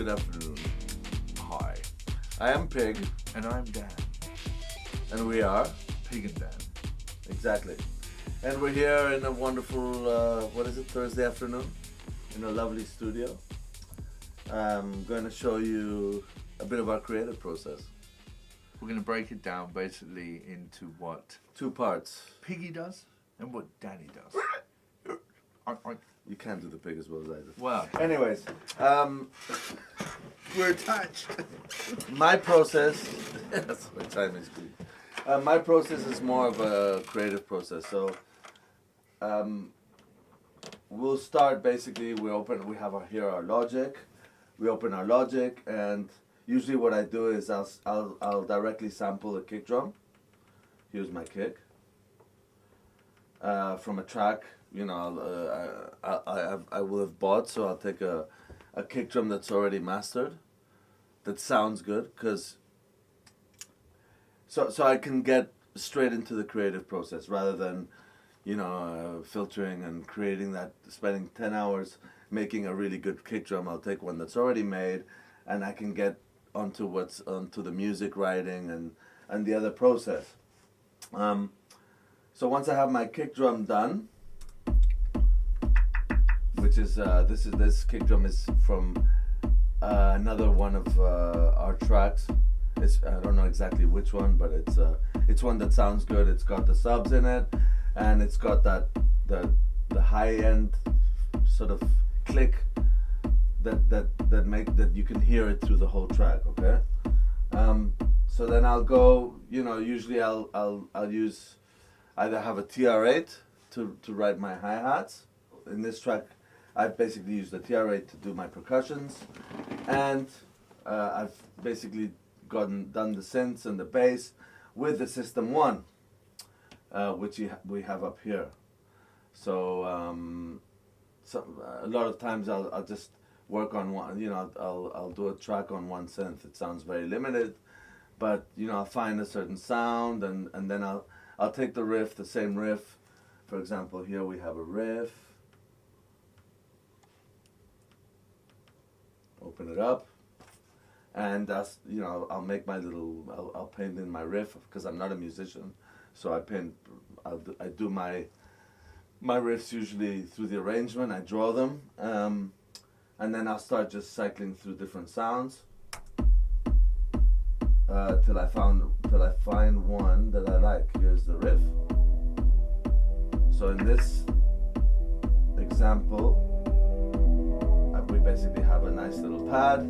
Good afternoon. Hi. I am Pig, And I'm Dan. and we are Pig&Dan. exactly. And we're here in a wonderful, Thursday afternoon, in a lovely studio. I'm going to show you a bit of our creative process. We're going to break it down basically into what 2 parts. Piggy does and what Danny does. You can't do the pig as well as I do. Well, Anyways, we're attached. my process. Yes, my time is good. My process is more of a creative process. So, we'll start basically. We have our Logic. We open our Logic, and usually what I do is I'll directly sample a kick drum. Here's my kick from a track. You know, I will have bought, so I'll take a kick drum that's already mastered, that sounds good, so I can get straight into the creative process rather than, filtering and creating that, spending 10 hours making a really good kick drum. I'll take one that's already made, and I can get onto the music writing and the other process. So once I have my kick drum done, which is this kick drum is from another one of our tracks. I don't know exactly which one, but it's one that sounds good. It's got the subs in it, and it's got the high end sort of click that you can hear it through the whole track. Okay, so then I'll go. Usually I'll use either have a TR8 to write my hi-hats. In this track, I've basically used the TR8 to do my percussions, and I've basically done the synths and the bass with the System 1, which we have up here. So, a lot of times I'll just work on one. I'll do a track on one synth. It sounds very limited, but I'll find a certain sound, and then I'll take the same riff. For example, here we have a riff. Open it up, and I'll make my little. I'll paint in my riff because I'm not a musician, so I do my riffs usually through the arrangement. I draw them, and then I'll start just cycling through different sounds till I find one that I like. Here's the riff. So in this example, we basically have a nice little pad.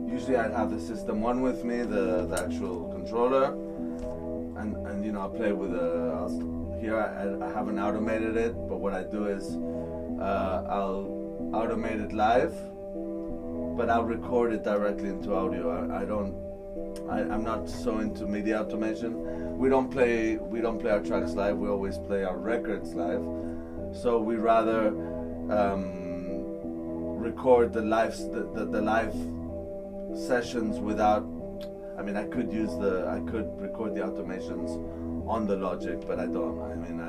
Usually I'd have the System 1 with me, the actual controller, and I'll play with here I haven't automated it, but what I do is I'll automate it live, but I'll record it directly into audio. I'm not so into media automation. We don't play our tracks live. We always play our records live. So we rather record the live sessions without. I mean, I could record the automations on the Logic, but I don't. I mean,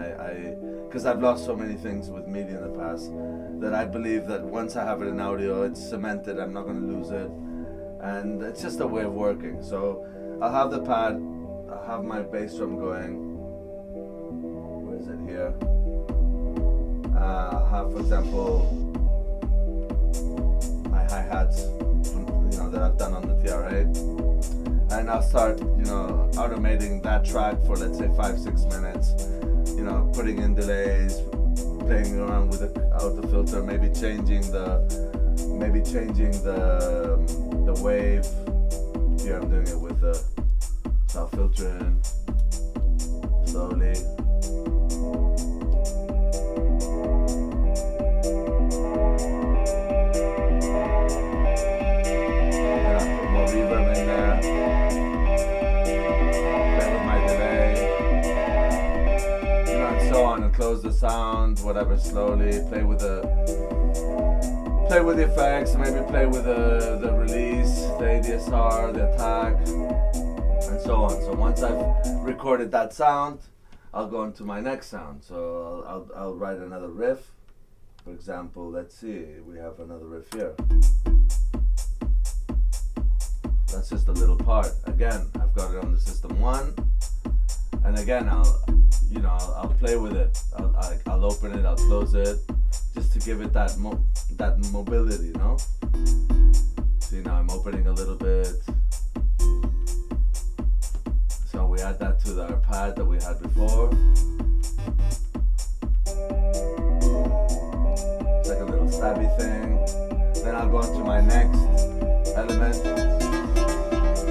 because I've lost so many things with media in the past that I believe that once I have it in audio, it's cemented. I'm not going to lose it, and it's just a way of working. So I'll have the pad. I'll have my bass drum going. Where is it here? I'll have, for example, my hi-hats, that I've done on the TR8, and I'll start, automating that track for, let's say, 5-6 minutes. Putting in delays, playing around with the auto filter, maybe changing the wave. Here I'm doing it with the self filtering slowly. Close the sound, whatever, slowly. Play with the effects, maybe play with the release, the ADSR, the attack, and so on. So once I've recorded that sound, I'll go into my next sound. So I'll write another riff. For example, let's see, we have another riff here. That's just a little part. Again, I've got it on the system 1, and again, I'll play with it. I'll open it, I'll close it, just to give it that mobility, you know. See, now I'm opening a little bit. So we add that to our pad that we had before. It's like a little stabby thing. Then I'll go on to my next element,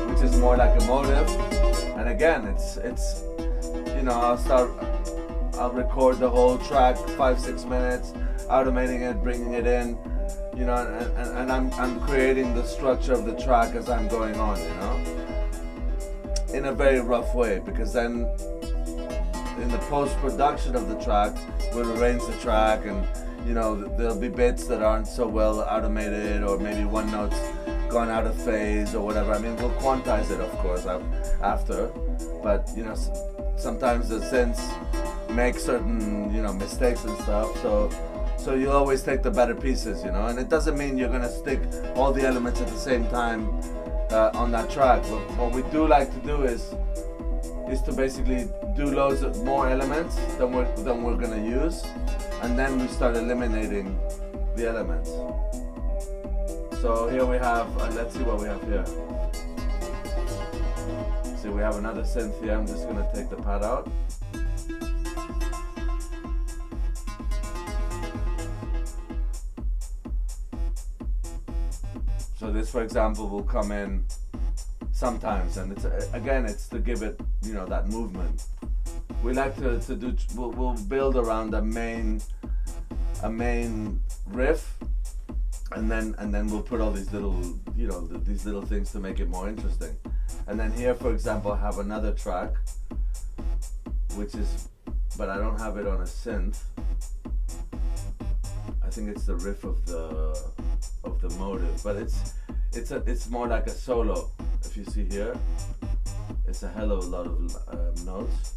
which is more like a motive. And again, it's I'll record the whole track, 5-6 minutes, automating it, bringing it in, and I'm creating the structure of the track as I'm going on, in a very rough way, because then in the post-production of the track, we'll arrange the track, and there'll be bits that aren't so well automated, or maybe one note's gone out of phase or whatever. I mean, we'll quantize it, of course, after, but sometimes the synths make certain mistakes and stuff, so you'll always take the better pieces, and it doesn't mean you're gonna stick all the elements at the same time on that track. But what we do like to do is to basically do loads of more elements than we're gonna use, and then we start eliminating the elements. So here we have, let's see what we have here. See, we have another synth here. I'm just gonna take the pad out. So this, for example, will come in sometimes, and it's to give it, that movement. We like to do. We'll build around a main riff, and then we'll put all these little, these little things to make it more interesting. And then here, for example, I have another track, but I don't have it on a synth. I think it's the riff of the motive, but it's more like a solo. If you see here, it's a hell of a lot of notes.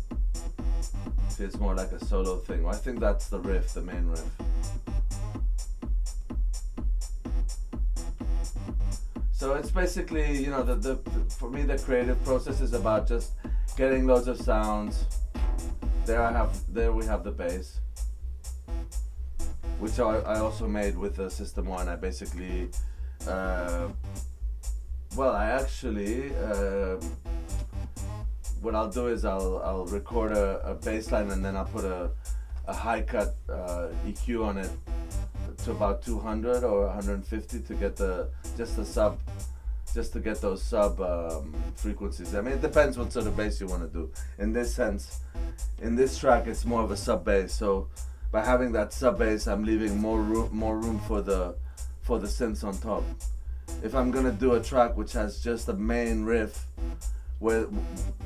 See, it's more like a solo thing. Well, I think that's the riff, the main riff. So it's basically, for me, the creative process is about just getting loads of sounds. There we have the bass, which I also made with the System 1. I basically, what I'll do is I'll record a bass line, and then I'll put a high cut EQ on it to about 200 or 150 to get just to get those sub frequencies. I mean, it depends what sort of bass you want to do. In this sense, in this track, it's more of a sub bass. So by having that sub bass, I'm leaving more room for the synths on top. If I'm gonna do a track which has just a main riff, where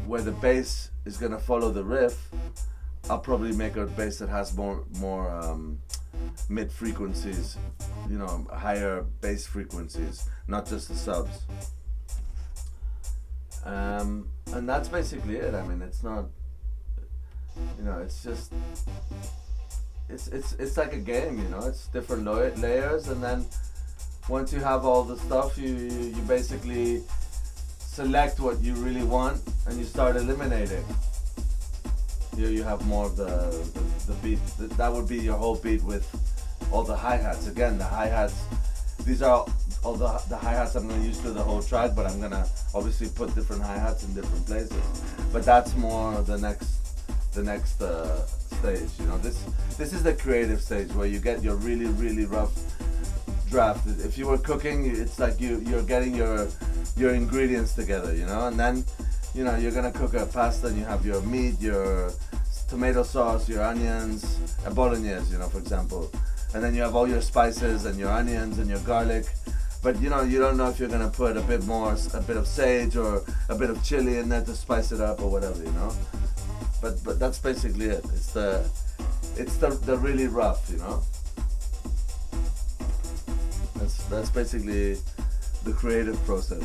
the bass is gonna follow the riff, I'll probably make a bass that has more mid frequencies, higher bass frequencies, not just the subs. And that's basically it. I mean, it's not, it's just, it's like a game, it's different layers, and then once you have all the stuff, you basically select what you really want, and you start eliminating. Here you have more of the beat. That would be your whole beat with all the hi-hats. Again, the hi-hats, these are all the hi-hats I'm going to use through the whole track, but I'm going to obviously put different hi-hats in different places. But that's more the next stage. This is the creative stage where you get your really, really rough draft. If you were cooking, it's like you're getting your ingredients together, and then you're gonna cook a pasta, and you have your meat, your tomato sauce, your onions, a bolognese, for example, and then you have all your spices and your onions and your garlic, but you don't know if you're gonna put a bit of sage or a bit of chili in there to spice it up or whatever, but that's basically it. It's the really rough, that's basically the creative process.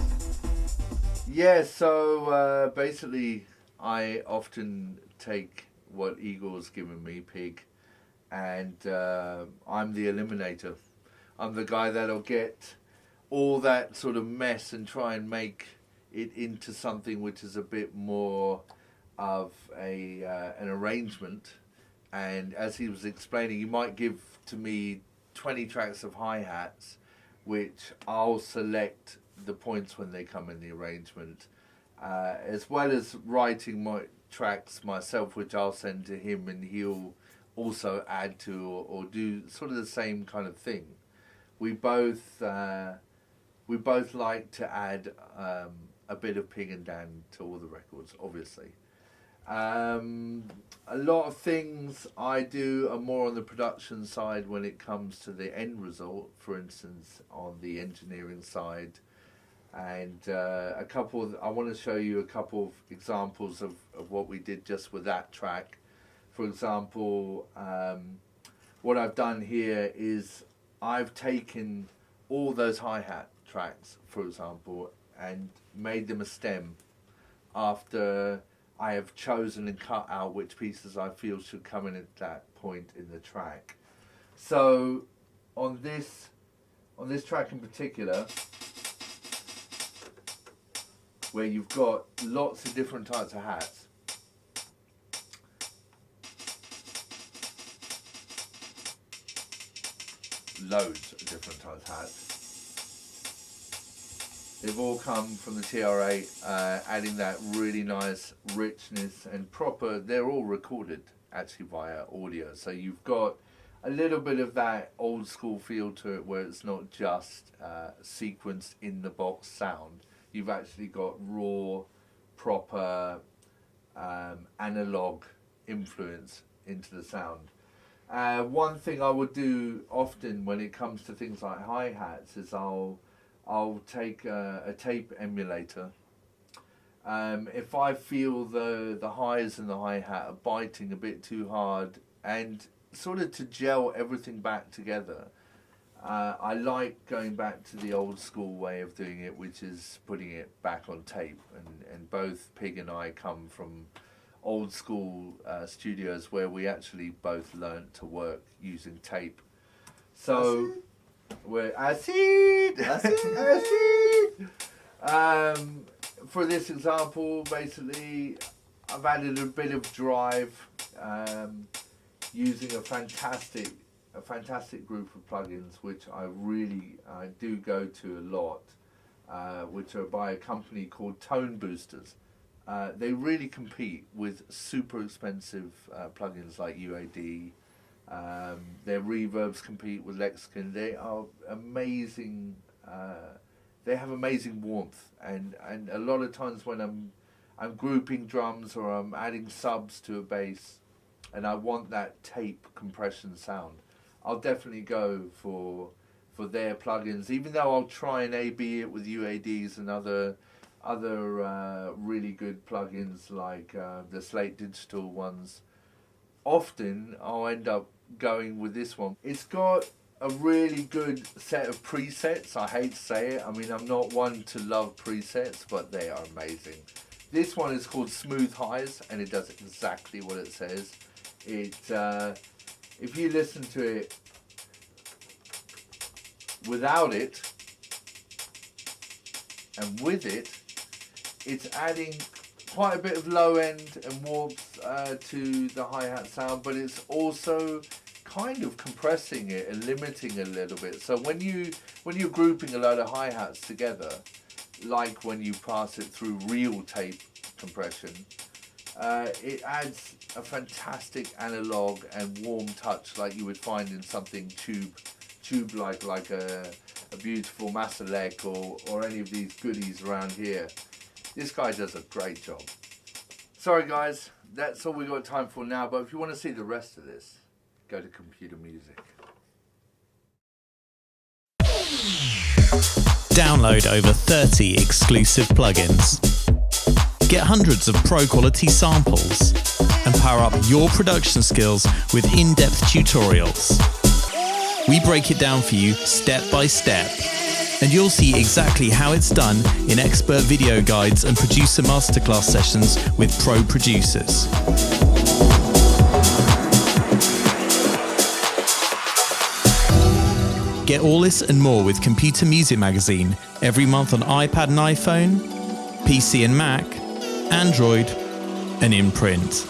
Yeah, so basically I often take what Igor's given me, Pig, and I'm the eliminator. I'm the guy that'll get all that sort of mess and try and make it into something which is a bit more of an arrangement. And as he was explaining, you might give to me 20 tracks of hi-hats, which I'll select the points when they come in the arrangement, as well as writing my tracks myself, which I'll send to him, and he'll also add to or do sort of the same kind of thing. We both like to add a bit of Pig&Dan to all the records, obviously. A lot of things I do are more on the production side when it comes to the end result, for instance, on the engineering side. And I want to show you a couple of examples of what we did just with that track. For example, what I've done here is I've taken all those hi-hat tracks, for example, and made them a stem after I have chosen and cut out which pieces I feel should come in at that point in the track. So on this track in particular, where you've got lots of different types of hats, loads of different types of hats. They've all come from the TRA, adding that really nice richness and proper. They're all recorded actually via audio, so you've got a little bit of that old school feel to it, where it's not just sequenced in the box sound. You've actually got raw, proper, analog influence into the sound. One thing I would do often when it comes to things like hi-hats is I'll take a tape emulator. If I feel the highs and the hi-hat are biting a bit too hard, and sort of to gel everything back together, I like going back to the old school way of doing it, which is putting it back on tape. And both Pig and I come from old school studios where we actually both learnt to work using tape. So we're acid. For this example, basically, I've added a bit of drive using a fantastic group of plugins, which I do go to a lot, which are by a company called Tone Boosters. They really compete with super expensive plugins like UAD. Their reverbs compete with Lexicon. They are amazing. They have amazing warmth, and a lot of times when I'm grouping drums or I'm adding subs to a bass, and I want that tape compression sound, I'll definitely go for their plugins. Even though I'll try and A/B it with UADs and other really good plugins like the Slate Digital ones, often I'll end up going with this one. It's got a really good set of presets. I hate to say it. I mean, I'm not one to love presets, but they are amazing. This one is called Smooth Highs, and it does exactly what it says. If you listen to it without it and with it, it's adding quite a bit of low end and warmth to the hi-hat sound, but it's also kind of compressing it and limiting it a little bit. So when you're grouping a load of hi-hats together, like when you pass it through real tape compression, it adds a fantastic analog and warm touch like you would find in something tube like a beautiful Masterclass or any of these goodies around here. This guy does a great job. Sorry guys, that's all we've got time for now, but if you want to see the rest of this, go to Computer Music. Download over 30 exclusive plugins. Get hundreds of pro-quality samples and power up your production skills with in-depth tutorials. We break it down for you step by step, and you'll see exactly how it's done in expert video guides and producer masterclass sessions with pro producers. Get all this and more with Computer Music Magazine every month on iPad and iPhone, PC and Mac, Android, and in print.